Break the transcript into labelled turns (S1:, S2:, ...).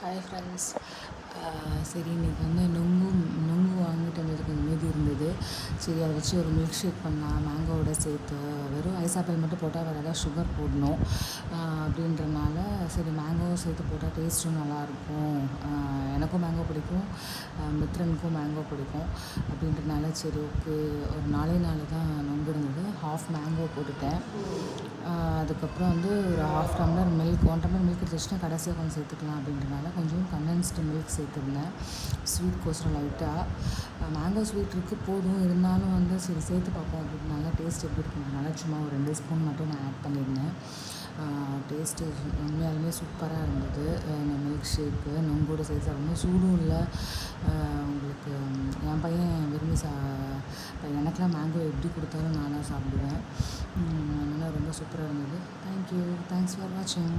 S1: Hi friends. சரி இன்றைக்கி நொங்கு வாங்கிட்டு வந்தது கொஞ்சம் மீதி இருந்தது. சரி அதை வச்சு ஒரு மில்க் ஷேக் பண்ணலாம் மேங்கோவோட சேர்த்து. வெறும் ஐஸ் ஆப்பிள் மட்டும் போட்டால் வேறு ஏதாவது சுகர் போடணும் அப்படின்றனால சரி மேங்கோவும் சேர்த்து போட்டால் டேஸ்ட்டும் நல்லாயிருக்கும். எனக்கும் மேங்கோ பிடிக்கும், மித்ரனுக்கும் மேங்கோ பிடிக்கும் அப்படின்றனால சரி ஓகே ஒரு 4 தான் நொங்கு இருந்தது. ஹாஃப் மேங்கோ போட்டுட்டேன். அதுக்கப்புறம் ஒரு 1/2 டம்ளர் மில்க் 1 டம்ளர் மில்க் எடுத்துச்சுன்னா கடைசியாக கொஞ்சம் சேர்த்துக்கலாம் அப்படின்றனால கொஞ்சம் கண்டென்ஸ்டு மில்க் சேர்த்துருந்தேன். ஸ்வீட் கோசரம் லைட்டாக மேங்கோ ஸ்வீட் இருக்குது போதும், இருந்தாலும் சரி சேர்த்து பார்ப்போம் அப்படின்றனால டேஸ்ட் எப்படி இருக்குன்றனால சும்மா ஒரு 2 ஸ்பூன் மட்டும் நான் ஆட் பண்ணியிருந்தேன். டேஸ்ட்டு உண்மையாலுமே சூப்பராக இருந்தது. இந்த மில்க் ஷேக்கு நொங்கோடு சேர்த்து சாப்பிடணும், சூடும் இல்லை. உங்களுக்கு என் பையன் விரும்பி எனக்கெலாம் மேங்கோ எப்படி கொடுத்தாலும் நானாக சாப்பிடுவேன். அதனால் ரொம்ப சூப்பராக இருந்தது. தேங்க்யூ, தேங்க்ஸ் ஃபார் வாட்சிங்.